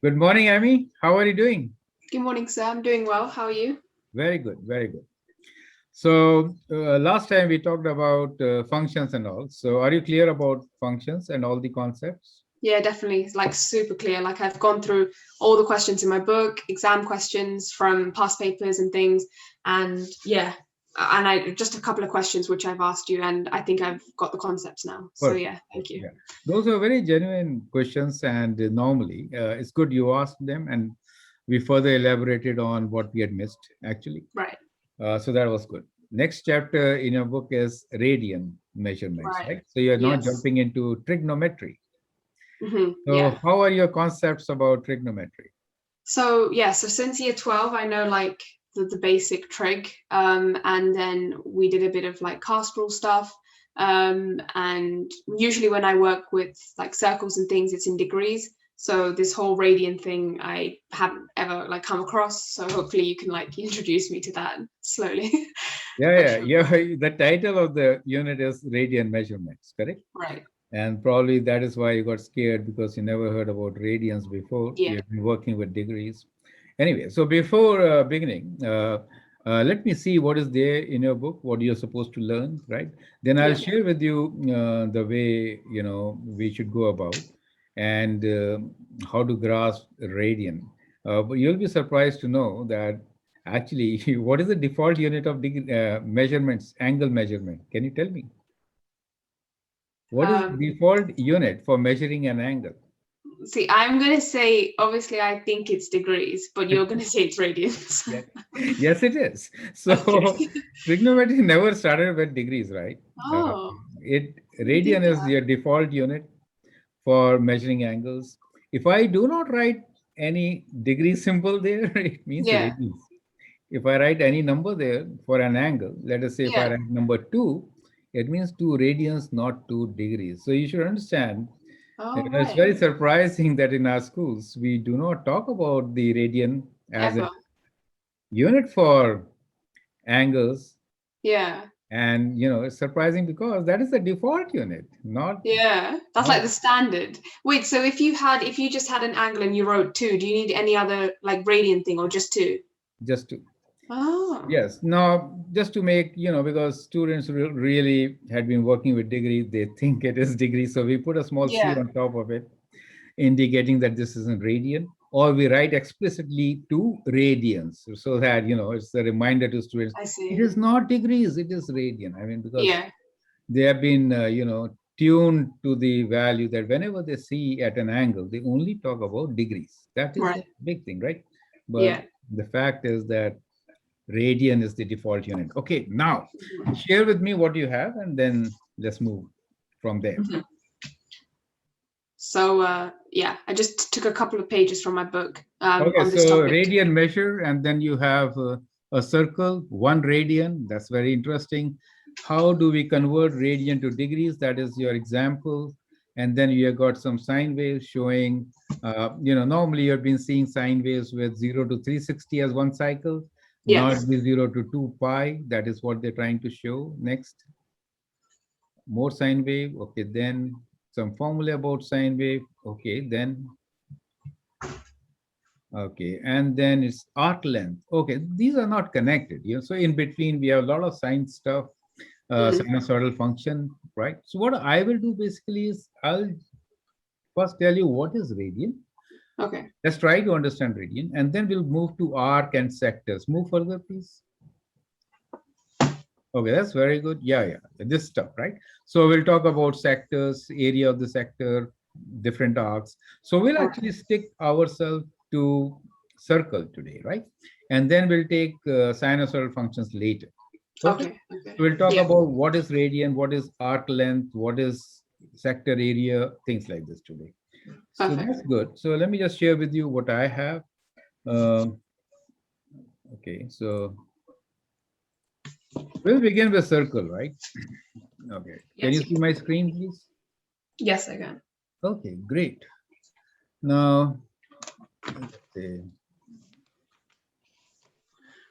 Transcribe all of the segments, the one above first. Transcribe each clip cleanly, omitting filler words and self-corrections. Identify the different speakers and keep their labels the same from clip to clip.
Speaker 1: Good morning, Amy. How are you doing?
Speaker 2: Good morning, sir. I'm doing well. How are you?
Speaker 1: Very good, very good. So, last time we talked about functions and all. So, are you clear about functions and all the concepts?
Speaker 2: Yeah, definitely. It's like super clear. Like I've gone through all the questions in my book, exam questions from past papers and things. And yeah, and I just a couple of questions which I've asked you, and I think I've got the concepts now. So
Speaker 1: Perfect.
Speaker 2: yeah, thank you.
Speaker 1: Yeah, those are very genuine questions, and normally it's good you asked them, and we further elaborated on what we had missed actually.
Speaker 2: Right,
Speaker 1: So that was good. Next chapter in your book is radian measurements,
Speaker 2: right.
Speaker 1: right? So you're now
Speaker 2: Yes.
Speaker 1: jumping into trigonometry. So
Speaker 2: Yeah.
Speaker 1: how are your concepts about trigonometry?
Speaker 2: So yeah, so since year 12, I know like the basic trig. And then we did a bit of like cast rule stuff. And usually when I work with like circles and things, it's in degrees. So this whole radian thing I haven't ever like come across. So hopefully you can like introduce me to that slowly.
Speaker 1: Yeah,
Speaker 2: Which
Speaker 1: yeah, yeah. The title of the unit is radian measurements, correct?
Speaker 2: right.
Speaker 1: And probably that is why you got scared because you never heard about radians before.
Speaker 2: Yeah.
Speaker 1: You've been working with degrees. Anyway, so before beginning, let me see what is there in your book, what you're supposed to learn, right? Then I'll
Speaker 2: Yeah.
Speaker 1: share with you the way we should go about and how to grasp radian. But you'll be surprised to know that actually, what is the default unit of measurements, angle measurement? Can you tell me? What is the
Speaker 2: Um,
Speaker 1: default unit for measuring an angle?
Speaker 2: See, I'm gonna say obviously I think it's degrees, but you're gonna say it's radians.
Speaker 1: Yes, yes, it is.
Speaker 2: Okay.
Speaker 1: So trigonometry never started with degrees, right? Uh,
Speaker 2: Oh,
Speaker 1: it
Speaker 2: you
Speaker 1: radian
Speaker 2: did
Speaker 1: is
Speaker 2: that.
Speaker 1: your default unit for measuring angles. If I do not write any degree symbol there, it means
Speaker 2: Yeah,
Speaker 1: radians. If I write any number there for an angle, let us say if I
Speaker 2: yeah.
Speaker 1: write number 2, it means 2 radians, not 2 degrees. So you should understand,
Speaker 2: All
Speaker 1: it's
Speaker 2: right.
Speaker 1: very surprising that in our schools, we do not talk about the radian as a
Speaker 2: Ever.
Speaker 1: unit for angles.
Speaker 2: Yeah,
Speaker 1: And, it's surprising because that is the default unit, not,
Speaker 2: yeah. That's
Speaker 1: not
Speaker 2: like the standard. Wait, so if you just had an angle and you wrote two, do you need any other like radian thing or just two?
Speaker 1: just to.
Speaker 2: Oh,
Speaker 1: Yes. Now, just to make, because students really had been working with degree, they think it is degree. So we put a small C
Speaker 2: yeah.
Speaker 1: on top of it, indicating that this is in radian, or we write explicitly to radians so that, it's a reminder to students.
Speaker 2: I
Speaker 1: It
Speaker 2: see.
Speaker 1: is not degrees, it is radian. I mean, because
Speaker 2: Yeah,
Speaker 1: they have been, tuned to the value that whenever they see at an angle, they only talk about degrees. That is the
Speaker 2: right.
Speaker 1: big thing, right? But
Speaker 2: Yeah.
Speaker 1: the fact is that radian is the default unit. Okay, now share with me what you have, and then let's move from there.
Speaker 2: Mhm. So yeah, I just took a couple of pages from my book
Speaker 1: Okay,
Speaker 2: on this
Speaker 1: so
Speaker 2: topic.
Speaker 1: radian measure, and then you have a circle, 1 radian. That's very interesting. How do we convert radian to degrees? That is your example. And then you have got some sine waves showing, normally you've been seeing sine waves with 0 to 360 as one cycle. Now it
Speaker 2: Yes.
Speaker 1: be 0 to 2 pi. That is what they're trying to show. Next, more sine wave. Okay, then some formula about sine wave. Okay, then okay, and then it's arc length. Okay, these are not connected. So in between we have a lot of sine stuff,
Speaker 2: Mhm.
Speaker 1: sinusoidal function, right? So what I will do basically is I'll first tell you what is radian.
Speaker 2: Okay.
Speaker 1: Let's try to understand radian, and then we'll move to arc and sectors. Move further, please. Okay, that's very good. Yeah, yeah, this stuff, right? So we'll talk about sectors, area of the sector, different arcs. So we'll
Speaker 2: All right.
Speaker 1: actually stick ourselves to circle today, right? And then we'll take sinusoidal functions later. Okay.
Speaker 2: Okay. Okay.
Speaker 1: So we'll talk
Speaker 2: Yeah.
Speaker 1: about what is radian, what is arc length, what is sector area, things like this today. So
Speaker 2: Perfect.
Speaker 1: that's good. So let me just share with you what I have. Um, okay, so we'll begin with circle, right? Okay. Can
Speaker 2: Yes.
Speaker 1: you see my screen, please?
Speaker 2: Yes, I can.
Speaker 1: Okay, great. Now, let's see.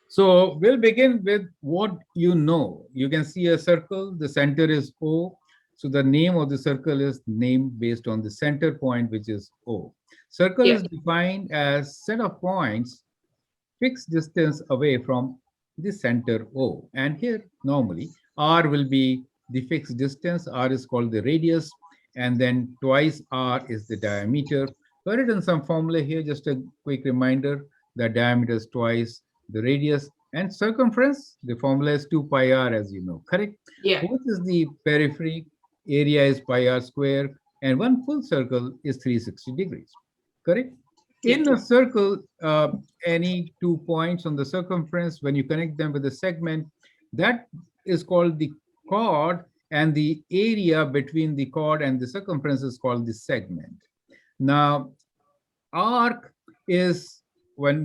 Speaker 1: So we'll begin with what you know. You can see a circle, the center is O. So the name of the circle is named based on the center point, which is O. Circle
Speaker 2: Yeah.
Speaker 1: is defined as set of points fixed distance away from the center O. And here, normally, R will be the fixed distance. R is called the radius, and then twice R is the diameter. So I've written some formula here, just a quick reminder. The diameter is twice the radius, and circumference, the formula is 2 pi r, as you know, correct?
Speaker 2: Yeah.
Speaker 1: What is the periphery? Area is pi r square, and one full circle is 360 degrees, correct?
Speaker 2: Yeah.
Speaker 1: In a circle, any 2 points on the circumference, when you connect them with a segment, that is called the chord, and the area between the chord and the circumference is called the segment. Now, arc is when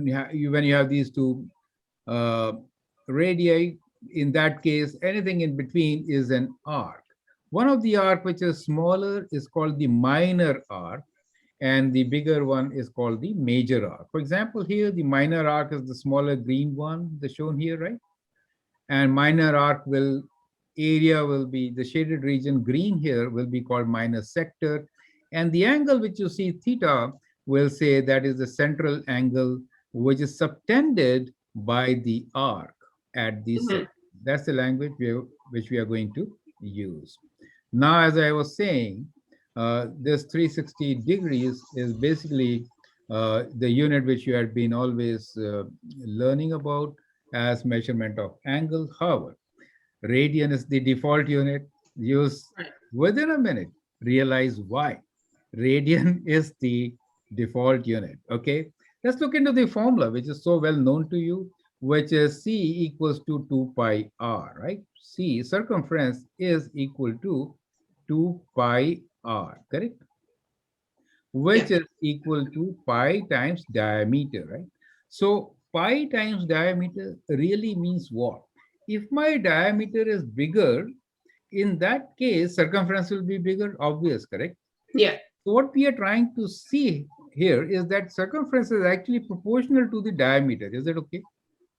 Speaker 1: when you have these two uh, radii. In that case, anything in between is an arc. One of the arc which is smaller is called the minor arc, and the bigger one is called the major arc. For example, here the minor arc is the smaller green one, the shown here, right? And minor arc will area will be the shaded region green here will be called minor sector, and the angle which you see theta will say that is the central angle which is subtended by the arc at the
Speaker 2: Hmm.
Speaker 1: center. That's the language which we are going to use. Now, as I was saying, this 360 degrees is basically the unit which you had been always learning about as measurement of angle. However, radian is the default unit. Use
Speaker 2: Right.
Speaker 1: within a minute, realize why. Radian is the default unit. Okay, let's look into the formula, which is so well known to you, which is C equals to 2 pi r, right? C, circumference, is equal to 2 pi r, correct?
Speaker 2: Yeah.
Speaker 1: Which is equal to pi times diameter, right? So pi times diameter really means what? If my diameter is bigger, in that case, circumference will be bigger, obvious, correct?
Speaker 2: Yeah.
Speaker 1: So what we are trying to see here is that circumference is actually proportional to the diameter. Is that okay?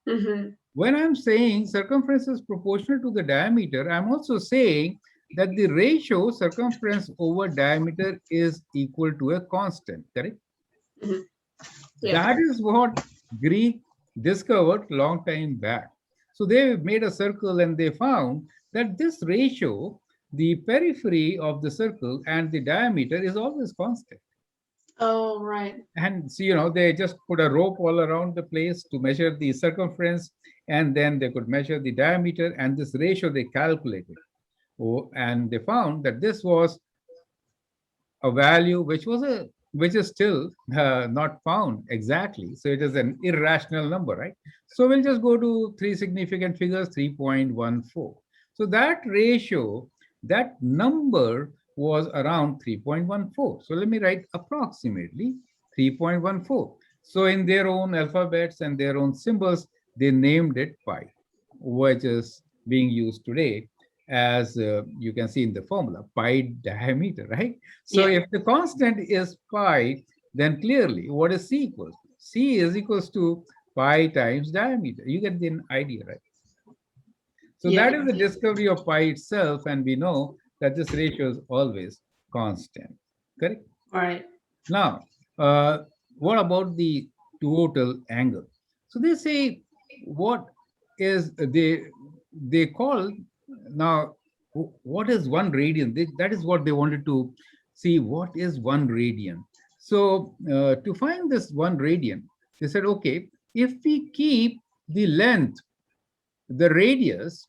Speaker 2: Hmm.
Speaker 1: When I'm saying circumference is proportional to the diameter, I'm also saying that the ratio circumference over diameter is equal to a constant, correct?
Speaker 2: Hmm. Yeah.
Speaker 1: That is what Greek discovered long time back. So they made a circle and they found that this ratio, the periphery of the circle and the diameter is always constant.
Speaker 2: Oh, right.
Speaker 1: And so, they just put a rope all around the place to measure the circumference, and then they could measure the diameter, and this ratio they calculated. Oh, and they found that this was a value which is still not found exactly. So it is an irrational number, right? So we'll just go to three significant figures, 3.14. So that ratio, that number was around 3.14. So let me write approximately 3.14. So in their own alphabets and their own symbols, they named it pi, which is being used today as you can see in the formula, pi diameter, right? So
Speaker 2: Yeah.
Speaker 1: if the constant is pi, then clearly what is C equals to? C is equals to pi times diameter. You get the idea, right? So
Speaker 2: Yeah.
Speaker 1: that is the discovery of pi itself, and we know that this ratio is always constant, correct?
Speaker 2: Right.
Speaker 1: Now, what about the total angle? So they say what is they call now what is 1 radian? That is what they wanted to see. What is 1 radian? So to find this 1 radian, they said, okay, if we keep the length, the radius,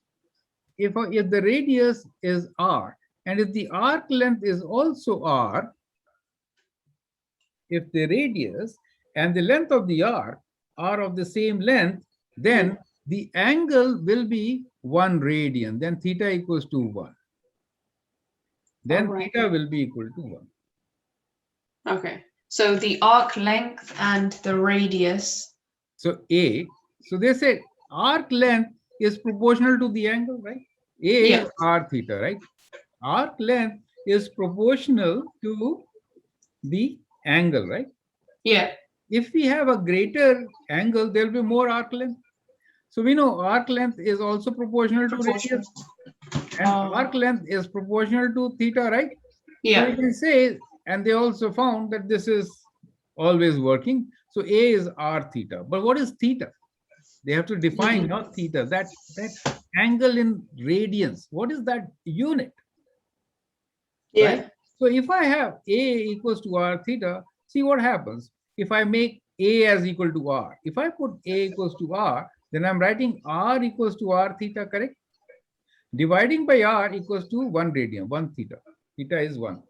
Speaker 1: if the radius is r, and if the arc length is also r, if the radius and the length of the arc are of the same length,
Speaker 2: Hmm.
Speaker 1: then the angle will be 1 radian. Then theta equals to 1.
Speaker 2: All
Speaker 1: Then
Speaker 2: right.
Speaker 1: theta will be equal to 1.
Speaker 2: Okay. So the arc length and the radius.
Speaker 1: So A, so they said arc length is proportional to the angle, right? A
Speaker 2: Yeah.
Speaker 1: is r theta, right? Arc length is proportional to the angle, right?
Speaker 2: Yeah.
Speaker 1: If we have a greater angle, there will be more arc length. So we know arc length is also proportional to
Speaker 2: Proportional.
Speaker 1: radius, And arc length is proportional to theta, right? So
Speaker 2: Yeah.
Speaker 1: you can say, and they also found that this is always working. So A is r theta. But what is theta? They have to define
Speaker 2: Mhm.
Speaker 1: not theta, that angle in radians. What is that unit, right?
Speaker 2: Yeah.
Speaker 1: So if I have A equals to r theta, see what happens. If I make A as equal to r, if I put A equals to r, then I'm writing r equals to r theta, correct? Dividing by r equals to 1 radian, 1 theta. Theta is 1.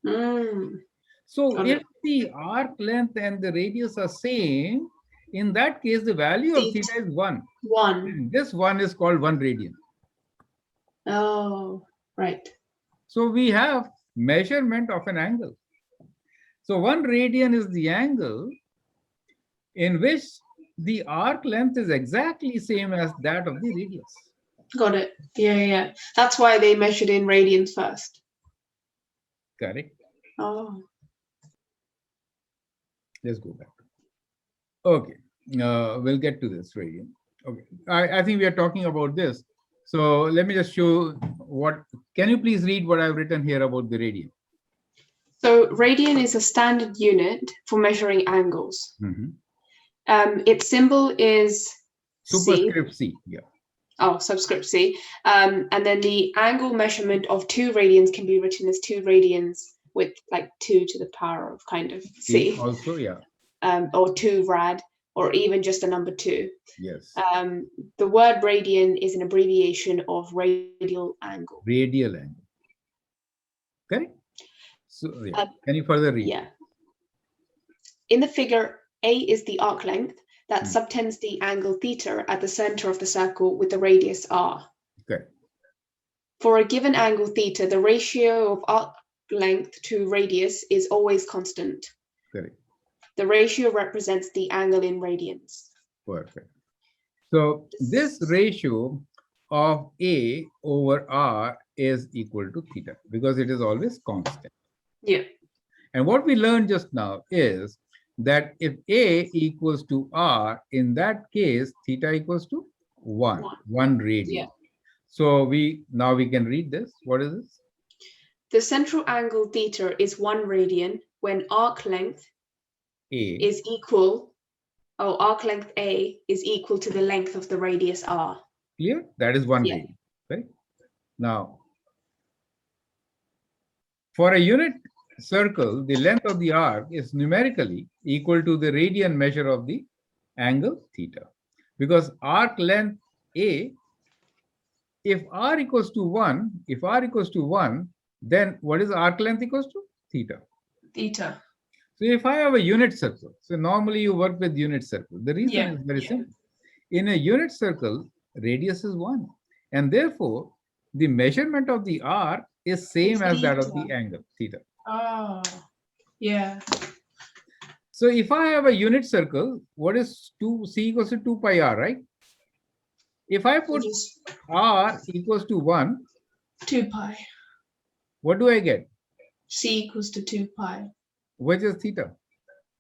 Speaker 2: Mm.
Speaker 1: So
Speaker 2: Got
Speaker 1: if
Speaker 2: it.
Speaker 1: the arc length and the radius are same, in that case, the value of
Speaker 2: Theta
Speaker 1: theta is 1.
Speaker 2: one.
Speaker 1: And this one is called 1 radian.
Speaker 2: Oh, right.
Speaker 1: So we have measurement of an angle. So 1 radian is the angle in which the arc length is exactly same as that of the radius.
Speaker 2: Got it. Yeah, yeah. That's why they measured in radians first.
Speaker 1: Correct?
Speaker 2: Oh.
Speaker 1: Let's go back. Okay. We'll get to this radian. Okay. I think we are talking about this. So let me just show what, can you please read what I've written here about the radian?
Speaker 2: So radian is a standard unit for measuring angles. Its symbol is C.
Speaker 1: Superscript C, yeah.
Speaker 2: Oh, subscript C. And then the angle measurement of 2 radians can be written as 2 radians with like 2 to the power of kind of C.
Speaker 1: Also, yeah.
Speaker 2: Or 2 rad, or even just a number 2.
Speaker 1: Yes.
Speaker 2: The word radian is an abbreviation of radial angle.
Speaker 1: Radial angle. Correct? So, yeah. Can you further read?
Speaker 2: Yeah. In the figure, A is the arc length that subtends the angle theta at the center of the circle with the radius r.
Speaker 1: Okay.
Speaker 2: For a given angle theta, the ratio of arc length to radius is always constant.
Speaker 1: Correct.
Speaker 2: The ratio represents the angle in radians.
Speaker 1: Perfect. So this ratio of A over R is equal to theta because it is always constant.
Speaker 2: Yeah.
Speaker 1: And what we learned just now is that if A equals to R, in that case, theta equals to 1 radian.
Speaker 2: Yeah.
Speaker 1: So now we can read this. What is this?
Speaker 2: The central angle theta is 1 radian when arc length
Speaker 1: A
Speaker 2: is equal, arc length A is equal to the length of the radius R.
Speaker 1: Clear? That is 1 radian. Right? Now, for a unit circle, the length of the arc is numerically equal to the radian measure of the angle theta. Because arc length A, if r equals to 1, then what is arc length equals to? Theta.
Speaker 2: Theta.
Speaker 1: So if I have a unit circle, so normally you work with unit circle. The reason is very simple. In a unit circle, radius is 1. And therefore, the measurement of the arc is same as that of the angle, theta.
Speaker 2: Oh, yeah.
Speaker 1: So if I have a unit circle, what is C equals to 2 pi r, right? If I put r equals to 1,
Speaker 2: 2 pi.
Speaker 1: what do I get?
Speaker 2: C equals to 2 pi.
Speaker 1: Which is theta,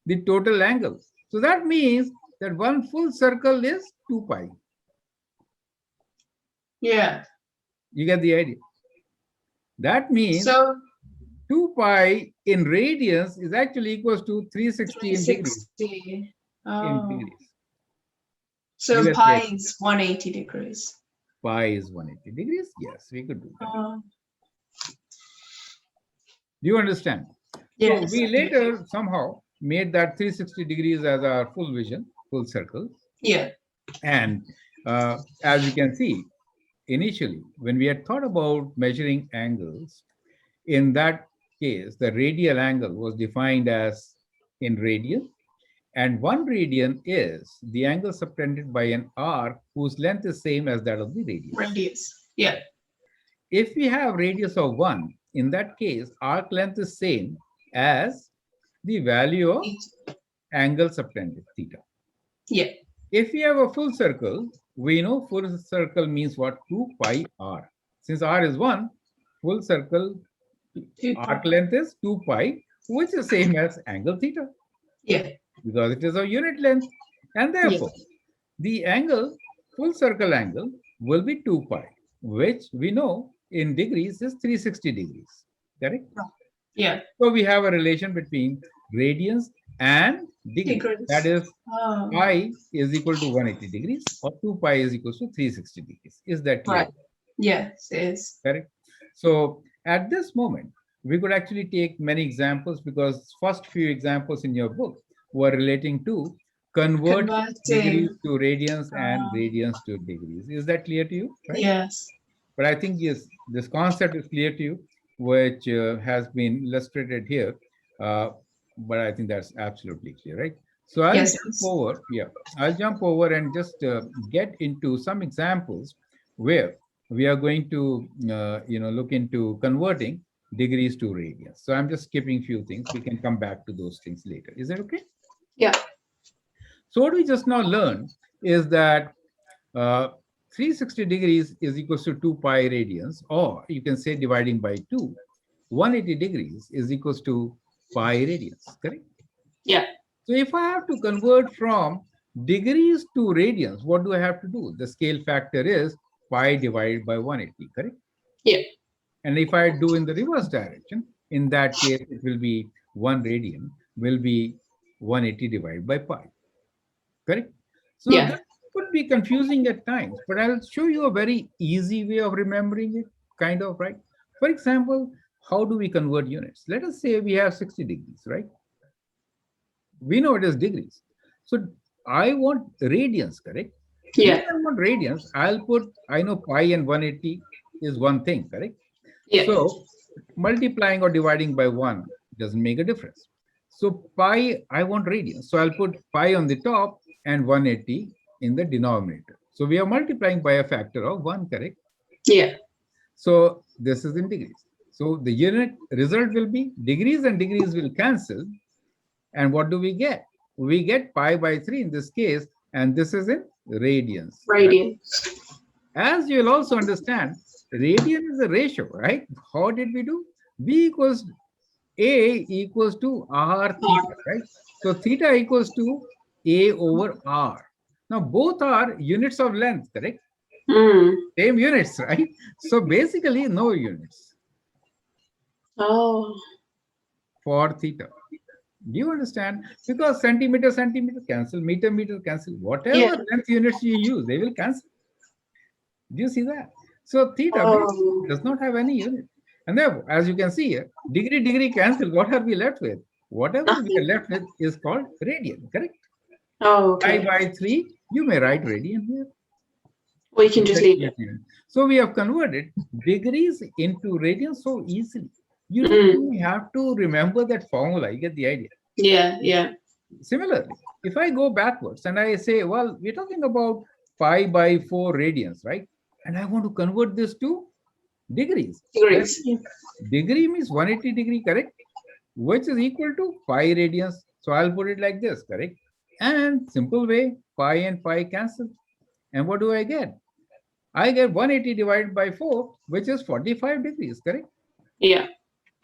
Speaker 1: the total angle. So that means that one full circle is 2 pi.
Speaker 2: Yeah.
Speaker 1: You get the idea? That means
Speaker 2: so
Speaker 1: 2 pi in radians is actually equals to 360 in degrees.
Speaker 2: 360.
Speaker 1: In degrees.
Speaker 2: So pi is 180 degrees.
Speaker 1: Pi is 180 degrees. Yes, we could do that. Do you understand?
Speaker 2: Yes.
Speaker 1: So we later somehow made that 360 degrees as our full vision, full circle.
Speaker 2: Yeah.
Speaker 1: And as you can see, initially, when we had thought about measuring angles, in that case, the radial angle was defined as in radian. And 1 radian is the angle subtended by an arc whose length is same as that of the radius.
Speaker 2: Radius. Yeah.
Speaker 1: If we have radius of 1, in that case, arc length is same as the value of angle subtended, theta.
Speaker 2: Yeah.
Speaker 1: If we have a full circle, we know full circle means what? 2 pi r. Since r is 1, full circle arc length is 2 pi, which is same as angle theta.
Speaker 2: Yeah.
Speaker 1: Because it is a unit length. And therefore, the angle, full circle angle, will be 2 pi, which we know in degrees is 360 degrees. Correct?
Speaker 3: Yeah.
Speaker 1: So we have a relation between radians and degrees. That
Speaker 3: Degrees.
Speaker 1: is,
Speaker 3: Oh,
Speaker 1: pi is equal to 180 degrees or 2 pi is equal to 360 degrees. Is that clear?
Speaker 3: right. Yes, it is.
Speaker 1: Correct. So at this moment, we could actually take many examples because first few examples in your book were relating to converting degrees
Speaker 3: Converting.
Speaker 1: to radians and
Speaker 3: Um,
Speaker 1: radians to degrees. Is that clear to you? Right.
Speaker 3: yes.
Speaker 1: But I think yes, this concept is clear to you, which has been illustrated here. Uh, but I think that's absolutely clear, right? So I'll
Speaker 3: Yes.
Speaker 1: jump over. Yeah, I'll jump over and just get into some examples where we are going to, look into converting degrees to radians. So I'm just skipping few things. We can come back to those things later. Is that okay?
Speaker 2: Yeah.
Speaker 1: So what we just now learned is that uh, 360 degrees is equals to 2 pi radians, or you can say dividing by 2. 180 degrees is equals to pi radians, correct?
Speaker 2: Yeah.
Speaker 1: So if I have to convert from degrees to radians, what do I have to do? The scale factor is pi divided by 180, correct?
Speaker 2: Yeah.
Speaker 1: And if I do in the reverse direction, in that case, it will be 1 radian will be 180 divided by pi. Correct? So
Speaker 2: Yeah.
Speaker 1: this could be confusing at times, but I'll show you a very easy way of remembering it, kind of, right? For example, how do we convert units? Let us say we have 60 degrees, right? We know it is degrees. So I want radians, correct? When
Speaker 2: Yeah.
Speaker 1: I want radians, I know pi and 180 is one thing, correct?
Speaker 2: Yeah.
Speaker 1: So multiplying or dividing by 1 doesn't make a difference. So pi, I want radians. So I'll put pi on the top and 180 in the denominator. So we are multiplying by a factor of 1, correct?
Speaker 2: Yeah.
Speaker 1: So this is in degrees. So the unit result will be degrees and degrees will cancel. And what do we get? We get pi by 3 in this case, and this is in radians. Right?
Speaker 2: Radians.
Speaker 1: As you'll also understand, radian is a ratio, right? How did we do? V equals A equals to R theta, right? So theta equals to A over R. Now both are units of length, correct? Same units, right? So basically no units
Speaker 2: Oh.
Speaker 1: for theta. Do you understand? Because centimeter, centimeter cancel, meter, meter cancel.
Speaker 2: Yeah.
Speaker 1: Whatever length units you use, they will cancel. Do you see that? So theta
Speaker 2: Oh.
Speaker 1: does not have any unit. And therefore, as you can see here, degree, degree cancel. What are we left with? Whatever we are
Speaker 2: Nothing.
Speaker 1: left with is called radian, correct?
Speaker 2: Oh,
Speaker 1: Pi
Speaker 2: okay.
Speaker 1: by 3, you may write radian here.
Speaker 2: Or you can just leave it.
Speaker 1: So we have converted degrees into radians so easily. You don't
Speaker 2: Mm.
Speaker 1: even have to remember that formula. You get the idea.
Speaker 2: Yeah. Yeah.
Speaker 1: Similarly, if I go backwards and I say, well, we're talking about pi by 4 radians, right? And I want to convert this to degrees. That
Speaker 2: Degrees.
Speaker 1: means degree means 180 degree, correct? Which is equal to pi radians. So I'll put it like this, correct? And simple way, pi and pi cancel. And what do I get? I get 180 divided by 4, which is 45 degrees, correct?
Speaker 2: Yeah.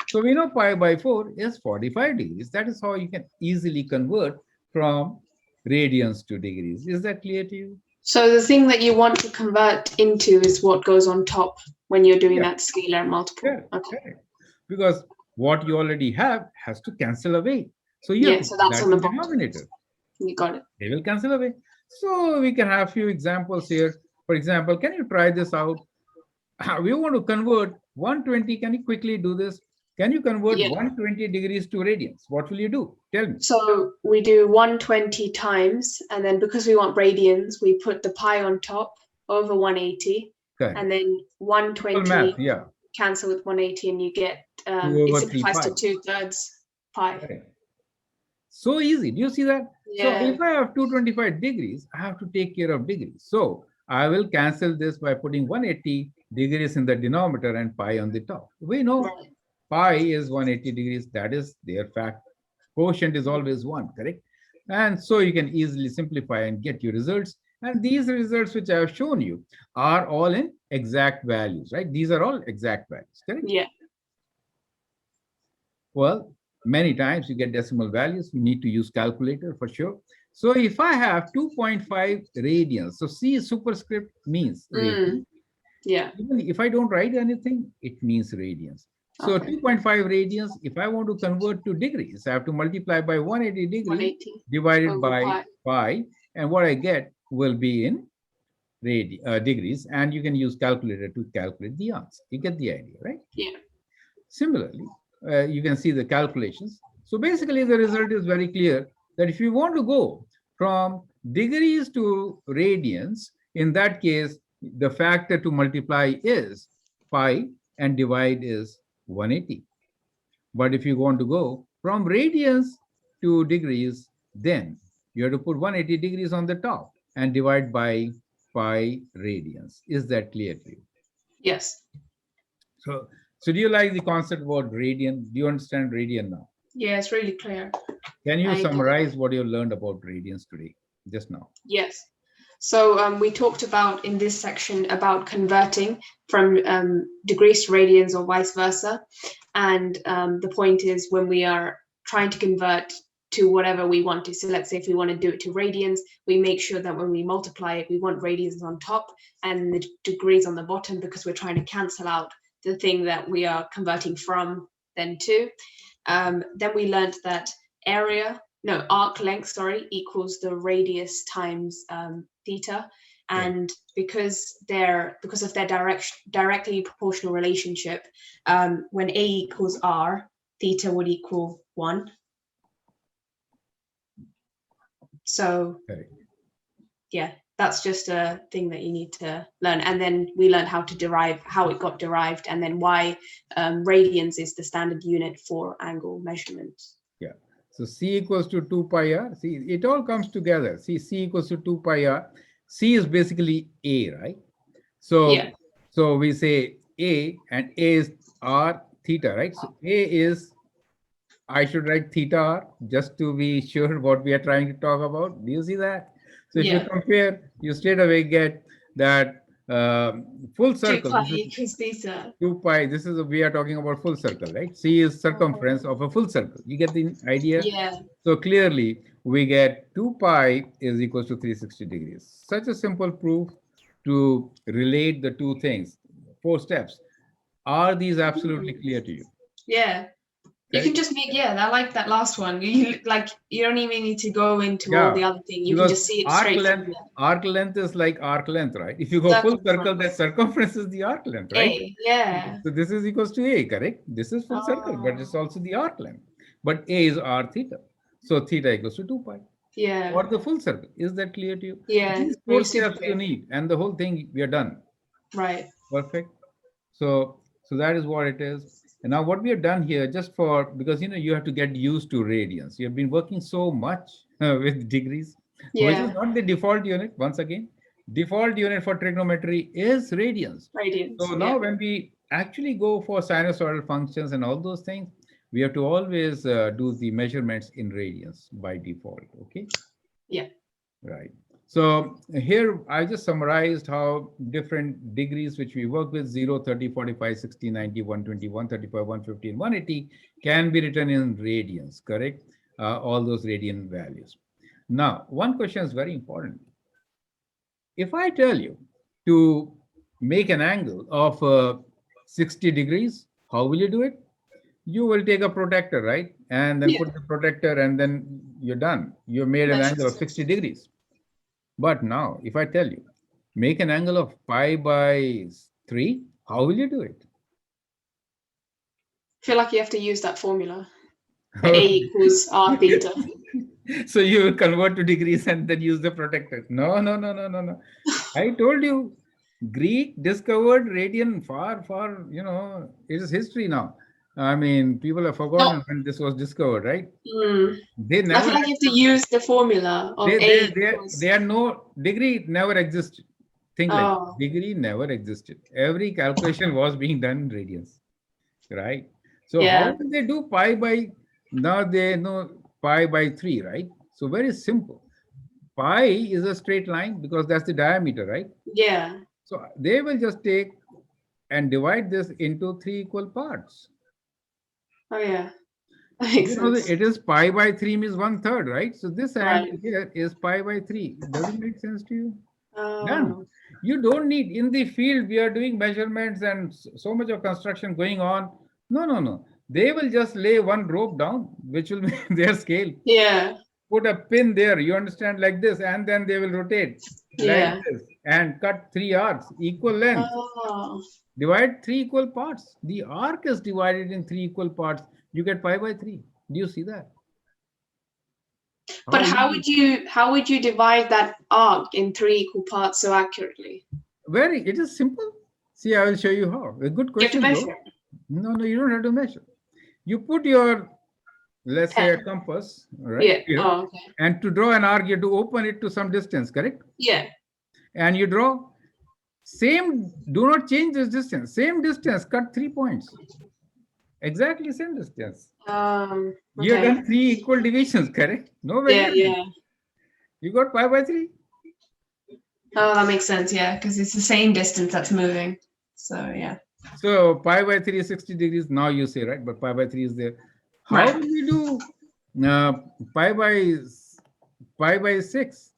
Speaker 1: So we know pi by 4 is 45 degrees. That is how you can easily convert from radians to degrees. Is that clear to you?
Speaker 2: So the thing that you want to convert into is what goes on top when you're doing that scalar and multiple.
Speaker 1: Correct,
Speaker 2: Okay.
Speaker 1: correct. Because what you already have has to cancel away. So you
Speaker 2: Yeah,
Speaker 1: have to
Speaker 2: so
Speaker 1: put
Speaker 2: that's
Speaker 1: that
Speaker 2: on the
Speaker 1: in
Speaker 2: bottom.
Speaker 1: denominator.
Speaker 2: You got it.
Speaker 1: They will cancel away. So we can have few examples here. For example, can you try this out? We want to convert 120. Can you quickly do this? Can you convert
Speaker 2: Yeah.
Speaker 1: 120 degrees to radians? What will you do? Tell me.
Speaker 2: So we do 120 times, and then because we want radians, we put the pi on top over 180,
Speaker 1: Correct.
Speaker 2: and then
Speaker 1: Simple
Speaker 2: 120
Speaker 1: math, yeah.
Speaker 2: cancel with 180, and you get
Speaker 1: 2
Speaker 2: it
Speaker 1: over 3
Speaker 2: simplifies
Speaker 1: pi.
Speaker 2: to 2/3 pi.
Speaker 1: Correct. So easy. Do you see that?
Speaker 2: Yeah.
Speaker 1: So if I have 225 degrees, I have to take care of degrees. So I will cancel this by putting 180 degrees in the denominator and pi on the top. We know
Speaker 2: Right.
Speaker 1: pi is 180 degrees. That is their fact. Quotient is always 1, correct? And so you can easily simplify and get your results. And these results which I have shown you are all in exact values, right? These are all exact values, correct?
Speaker 2: Yeah.
Speaker 1: Well, many times you get decimal values. You need to use calculator for sure. So if I have 2.5 radians, so C superscript means radian.
Speaker 2: Yeah.
Speaker 1: Even if I don't write anything, it means radians. So
Speaker 2: Okay.
Speaker 1: 2.5 radians, if I want to convert to degrees, I have to multiply by 180 degrees
Speaker 2: 180
Speaker 1: divided
Speaker 2: over
Speaker 1: by
Speaker 2: pi.
Speaker 1: pi, and what I get will be in degrees, and you can use calculator to calculate the answer. You get the idea, right?
Speaker 2: Yeah.
Speaker 1: Similarly, you can see the calculations. So basically, the result is very clear that if you want to go from degrees to radians, in that case, the factor to multiply is pi and divide is 180. But if you want to go from radians to degrees, then you have to put 180 degrees on the top and divide by pi radians. Is that clear to you?
Speaker 2: Yes.
Speaker 1: So, so do you like the concept about radian? Do you understand radian now?
Speaker 2: Yeah, it's really clear.
Speaker 1: Can you
Speaker 2: I get it.
Speaker 1: summarize what you learned about radians today, just now?
Speaker 2: Yes. So we talked about in this section about converting from degrees to radians or vice versa. And the point is when we are trying to convert to whatever we want to. So let's say if we want to do it to radians, we make sure that when we multiply it, we want radians on top and the degrees on the bottom because we're trying to cancel out the thing that we are converting from then to. Then we learned that arc length, sorry, equals the radius times theta. And because of their directly proportional relationship, when A equals R, theta would equal 1. So yeah, that's just a thing that you need to learn. And then we learned how it got derived, and then why radians is the standard unit for angle measurement.
Speaker 1: Yeah. So C equals to 2 pi r. See, it all comes together. See, C equals to 2 pi r. C is basically A, right? So,
Speaker 2: Yeah.
Speaker 1: so we say A, and A is r theta, right? So A is, I should write theta r just to be sure what we are trying to talk about. Do you see that? So if you compare, you straight away get that full
Speaker 2: 2
Speaker 1: circle.
Speaker 2: pi equals theta.
Speaker 1: 2 pi, this is, we are talking about full circle, right? C is circumference of a full circle. You get the idea?
Speaker 2: Yeah.
Speaker 1: So clearly, we get 2 pi is equals to 360 degrees. Such a simple proof to relate the two things. 4 steps. Are these absolutely clear to you?
Speaker 2: Yeah. You can just make, I like that last one. You don't even need to go into all the other thing. You can just see it straight from there.
Speaker 1: Arc length is like arc length, right? If you go full circle, that circumference is the arc length, right?
Speaker 2: A, yeah.
Speaker 1: So this is equals to A, correct? This is full circle, but it's also the arc length. But A is r theta. So theta equals to 2 pi.
Speaker 2: Yeah.
Speaker 1: Or the full circle. Is that clear to you?
Speaker 2: Yeah.
Speaker 1: These 4 steps you need, and the whole thing, we are done.
Speaker 2: Right.
Speaker 1: Perfect. So that is what it is. And now what we have done here, just for, because you have to get used to radians. You have been working so much with degrees, which is not the default unit. Once again, default unit for trigonometry is radians.
Speaker 2: Radians.
Speaker 1: So now when we actually go for sinusoidal functions and all those things, we have to always do the measurements in radians by default. Okay.
Speaker 2: Yeah.
Speaker 1: Right. So here I just summarized how different degrees which we work with 0, 30, 45, 60, 90, 120, 135, 150, and 180 can be written in radians, correct? All those radian values. Now, one question is very important. If I tell you to make an angle of 60 degrees, how will you do it? You will take a protractor, right? And then put the protractor, and then you're done. You made an angle of 60 degrees. But now, if I tell you, make an angle of pi by 3, how will you do it?
Speaker 2: I feel like you have to use that formula. A equals r theta.
Speaker 1: So you will convert to degrees and then use the protractor. No. I told you, Greek discovered radian far, it is history now. I mean, people have forgotten when this was discovered, right? They never.
Speaker 2: I feel like you have to use the formula of
Speaker 1: they are no degree never existed. Think like degree never existed. Every calculation was being done in radians, right? So how do they do pi by? Now they know pi by 3, right? So very simple. Pi is a straight line because that's the diameter, right?
Speaker 2: Yeah.
Speaker 1: So they will just take and divide this into 3 equal parts.
Speaker 2: Oh yeah.
Speaker 1: It is pi by 3 means 1/3, right? So this angle here is pi by 3. Does it make sense to you? Done.
Speaker 2: Oh,
Speaker 1: You don't need, in the field, we are doing measurements and so much of construction going on. No, no, no. They will just lay one rope down, which will be their scale.
Speaker 2: yeah,
Speaker 1: Put a pin there, you understand, like this, and then they will rotate like
Speaker 2: yeah.
Speaker 1: this and cut 3 arcs, equal length.
Speaker 2: Oh,
Speaker 1: Divide 3 equal parts. The arc is divided in 3 equal parts. You get pi by 3. Do you see that?
Speaker 2: but how
Speaker 1: easy.
Speaker 2: would you divide that arc in 3 equal parts so accurately?
Speaker 1: Very, it is simple. See, I will show you how. A good
Speaker 2: You have to
Speaker 1: question, though.
Speaker 2: measure.
Speaker 1: No, no, you don't have to measure. You put your, let's say, a
Speaker 2: Pen.
Speaker 1: compass, right
Speaker 2: Yeah.
Speaker 1: here,
Speaker 2: Oh, okay.
Speaker 1: and to draw an arc, you have to open it to some distance, correct?
Speaker 2: Yeah.
Speaker 1: And you draw same, do not change this distance, same distance, cut 3 points. Exactly same distance. You have
Speaker 2: Okay.
Speaker 1: done 3 equal divisions, correct? No
Speaker 2: Yeah,
Speaker 1: variation.
Speaker 2: yeah.
Speaker 1: You got pi by 3.
Speaker 3: Oh, that makes sense. Yeah, because it's the same distance that's moving. So yeah.
Speaker 1: So pi by 3 is 60 degrees. Now you say, right? But pi by 3 is there. How
Speaker 3: Right.
Speaker 1: will we do uh, pi by 6?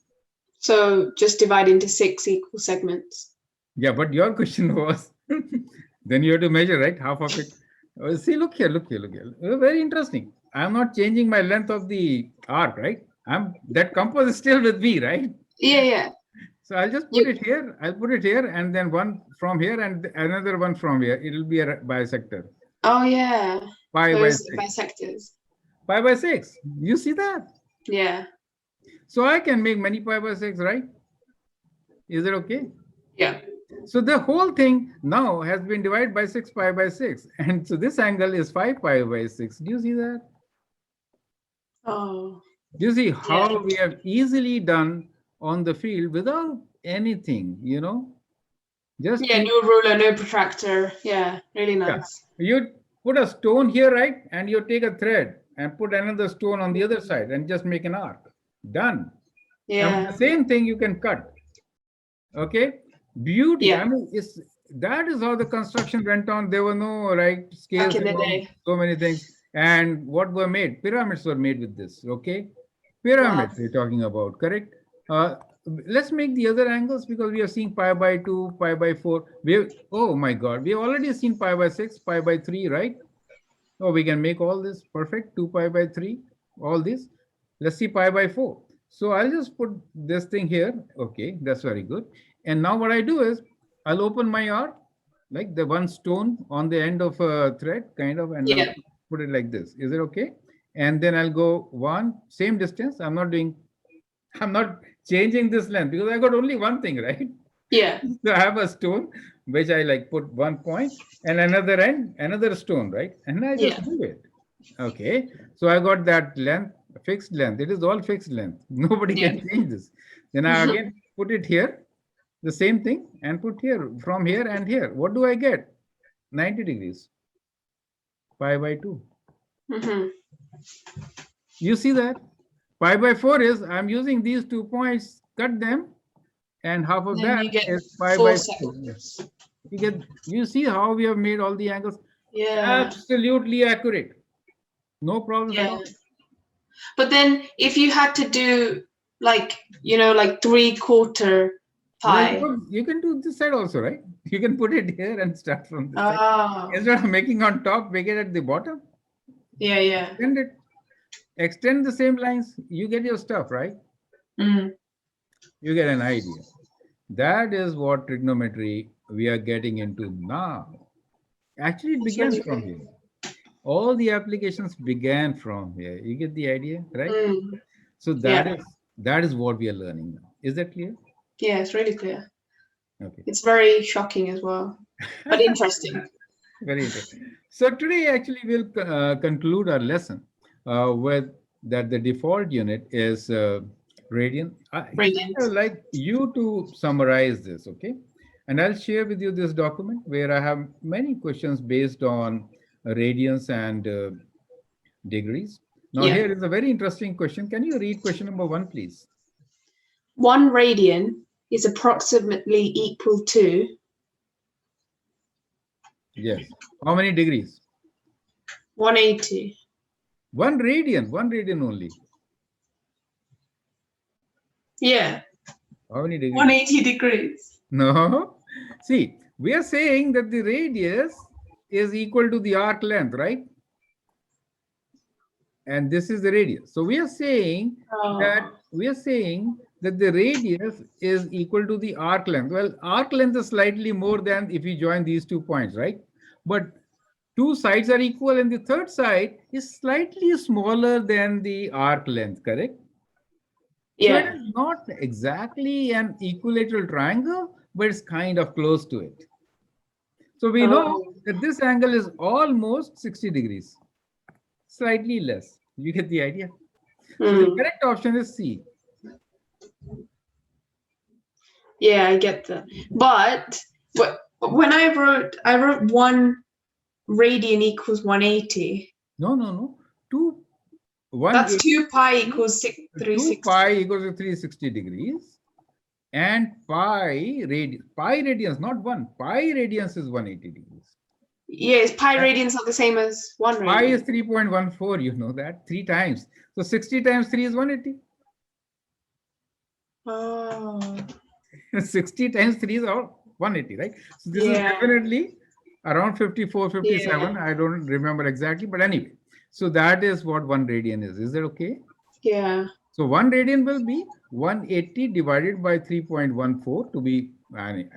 Speaker 2: So just divide into 6 equal segments.
Speaker 1: Yeah, but your question was, then you have to measure, right? Half of it. See, look here, look here, look here. Very interesting. I'm not changing my length of the arc, right? That compass is still with me, right?
Speaker 2: Yeah, yeah.
Speaker 1: So I'll just put it here. I'll put it here, and then one from here, and another one from here. It will be a bisector.
Speaker 2: Oh, yeah.
Speaker 1: Pi by
Speaker 2: Those
Speaker 1: 6.
Speaker 2: bisectors.
Speaker 1: Pi by 6. You see that?
Speaker 2: Yeah.
Speaker 1: So I can make many pi by 6, right? Is it okay?
Speaker 2: Yeah.
Speaker 1: So the whole thing now has been divided by 6 pi by 6. And so this angle is 5 pi by 6. Do you see that?
Speaker 2: Oh.
Speaker 1: Do you see how we have easily done on the field without anything, Just
Speaker 2: Yeah, no ruler, no protractor. Yeah, really
Speaker 1: yeah.
Speaker 2: nice.
Speaker 1: You put a stone here, right? And you take a thread and put another stone on the other side and just make an arc. Done. And
Speaker 2: Yeah.
Speaker 1: the same thing you can cut. Okay, beauty.
Speaker 2: Yeah.
Speaker 1: I mean, that is how the construction went on. There were no scales,
Speaker 2: Back in the day.
Speaker 1: so many things. And what were made? Pyramids were made with this. Okay, pyramids
Speaker 2: Wow.
Speaker 1: we're talking about, correct? Let's make the other angles because we are seeing pi by 2, pi by 4. Oh my God, we have already seen pi by 6, pi by 3, right? Oh, we can make all this perfect. 2 pi by 3, all this. Let's see pi by 4. So I'll just put this thing here. Okay, that's very good. And now what I do is I'll open my arc, like the one stone on the end of a thread, kind of, and
Speaker 2: Yeah.
Speaker 1: I'll put it like this. Is it okay? And then I'll go one, same distance. I'm not changing this length because I got only one thing, right?
Speaker 2: Yeah.
Speaker 1: So I have a stone which I put one point and another end, another stone, right? And I just
Speaker 2: Yeah.
Speaker 1: move it. Okay. So I got that length, fixed length. It is all fixed length. Nobody can change this. Then I again put it here, the same thing, and put here, from here and here. What do I get? 90 degrees. Pi by 2.
Speaker 2: Mm-hmm.
Speaker 1: You see that? Pi by 4 is I'm using these 2 points, cut them, and half of
Speaker 2: Then
Speaker 1: that
Speaker 2: you get
Speaker 1: is pi
Speaker 2: 4
Speaker 1: by 4.
Speaker 2: segments.
Speaker 1: You see how we have made all the angles?
Speaker 2: Yeah.
Speaker 1: Absolutely accurate. No problem at
Speaker 2: Yeah.
Speaker 1: all.
Speaker 2: But then if you had to do like 3/4 pi.
Speaker 1: You can do this side also, right? You can put it here and start from this side.
Speaker 2: Oh.
Speaker 1: Instead of making on top, make it at the bottom.
Speaker 2: Yeah, yeah.
Speaker 1: Extend it. Extend the same lines. You get your stuff, right?
Speaker 3: Mm.
Speaker 1: You get an idea. That is what trigonometry we are getting into now. Actually, it
Speaker 2: That's
Speaker 1: begins
Speaker 2: really
Speaker 1: from
Speaker 2: good.
Speaker 1: here. All the applications began from here. You get the idea, right?
Speaker 2: Mm.
Speaker 1: So
Speaker 2: Yeah.
Speaker 1: that is what we are learning now. Is that clear?
Speaker 2: Yeah, it's really clear.
Speaker 1: Okay.
Speaker 2: It's very shocking as well, but interesting.
Speaker 1: Very interesting. So today, actually, we'll conclude our lesson with that the default unit is radian.
Speaker 2: Radiant.
Speaker 1: I would like you to summarize this, okay? And I'll share with you this document where I have many questions based on radians and degrees. Now,
Speaker 2: Yeah.
Speaker 1: here is a very interesting question. Can you read question number 1, please?
Speaker 2: 1 radian is approximately equal to
Speaker 1: Yes. How many degrees?
Speaker 2: 180.
Speaker 1: 1 radian only.
Speaker 2: Yeah.
Speaker 1: How many degrees?
Speaker 3: 180 degrees.
Speaker 1: No. See, we are saying that the radius is equal to the arc length, right? And this is the radius. So we are saying that
Speaker 3: Oh.
Speaker 1: the radius is equal to the arc length. Well, arc length is slightly more than if you join these 2 points, right? But two sides are equal, and the third side is slightly smaller than the arc length, correct? So it
Speaker 3: Yeah.
Speaker 1: is not exactly an equilateral triangle, but it's kind of close to it. So we know
Speaker 3: Oh.
Speaker 1: that this angle is almost 60 degrees, slightly less. You get the idea? So the
Speaker 3: Hmm.
Speaker 1: correct option is C.
Speaker 3: Yeah, I get that. But when I wrote 1 radian equals 180.
Speaker 1: No. 2, 1,
Speaker 3: That's 2 pi equals
Speaker 1: 2
Speaker 3: 360.
Speaker 1: pi equals to 360 degrees. And pi radians, not 1. Pi radians is 180 degrees.
Speaker 3: Yes, pi radians are the same as 1
Speaker 1: Pi is
Speaker 3: radian.
Speaker 1: 3.14, you know that, 3 times. So 60 times 3 is 180.
Speaker 3: Oh.
Speaker 1: 60 times 3 is 180, right? So this is
Speaker 3: Yeah.
Speaker 1: definitely around 54, 57.
Speaker 3: Yeah.
Speaker 1: I don't remember exactly, but anyway. So that is what 1 radian is. Is that okay?
Speaker 3: Yeah.
Speaker 1: So 1 radian will be 180 divided by 3.14 to be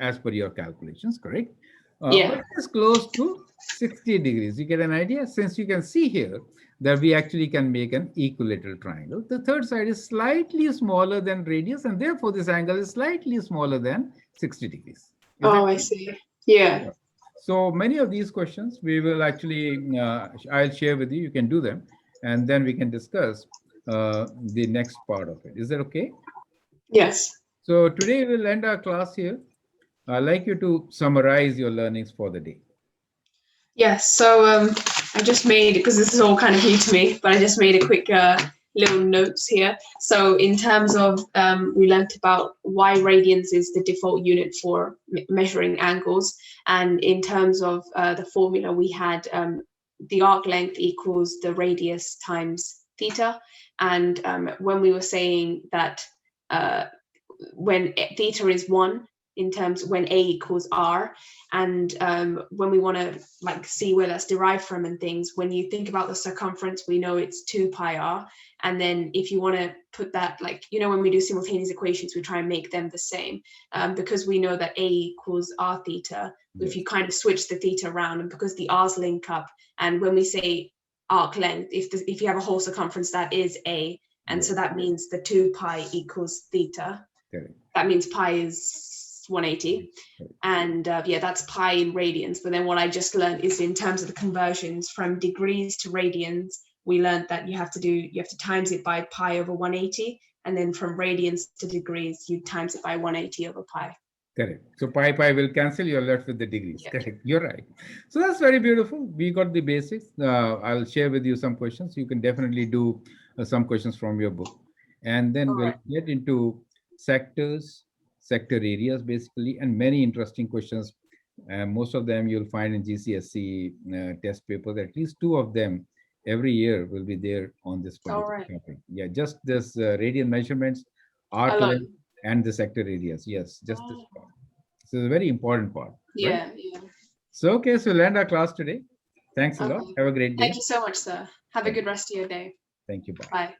Speaker 1: as per your calculations, correct?
Speaker 3: Yeah.
Speaker 1: But it is close to 60 degrees. You get an idea? Since you can see here that we actually can make an equilateral triangle. The third side is slightly smaller than radius, and therefore this angle is slightly smaller than 60 degrees. Is that
Speaker 3: Oh, I
Speaker 1: clear?
Speaker 3: see. Yeah.
Speaker 1: Yeah. So many of these questions we will actually, I'll share with you. You can do them, and then we can discuss the next part of it. Is that okay?
Speaker 3: Yes.
Speaker 1: So today we'll end our class here. I'd like you to summarize your learnings for the day.
Speaker 3: Yes. So I just made, because this is all kind of new to me, but I just made a quick little notes here. So in terms of, we learnt about why radians is the default unit for measuring angles. And in terms of the formula, we had the arc length equals the radius times theta. And when we were saying that when theta is 1, in terms when a equals r, and when we want to like see where that's derived from and things, when you think about the circumference, we know it's 2 pi r, and then if you want to put that, like, you know, when we do simultaneous equations, we try and make them the same, because we know that a equals r theta. If you kind of switch the theta around, and because the r's link up, and when we say arc length, if you have a whole circumference, that is a, and so that means the 2 pi equals theta.
Speaker 1: Correct.
Speaker 3: That means pi is 180, and yeah, that's pi in radians. But then what I just learned is in terms of the conversions from degrees to radians, we learned that you have to times it by pi over 180, and then from radians to degrees, you times it by 180 over pi.
Speaker 1: Correct. So pi will cancel. You're left with the degrees.
Speaker 3: Yeah.
Speaker 1: Correct. You're right. So that's very beautiful. We got the basics. I'll share with you some questions. You can definitely do some questions from your book, and then we'll get into sectors, sector areas, basically, and many interesting questions. Most of them you'll find in GCSE test papers. At least 2 of them every year will be there on this particular topic. Yeah, just this radian measurements, arc length, and the sector areas. Yes, just this part. So it's a very important part.
Speaker 3: Yeah,
Speaker 1: right?
Speaker 3: yeah.
Speaker 1: So okay, so we'll end our class today. Thanks a lot. Have a great day.
Speaker 3: Thank you so much, sir. Have a good rest of your day.
Speaker 1: Thank you. Bye.
Speaker 3: Bye.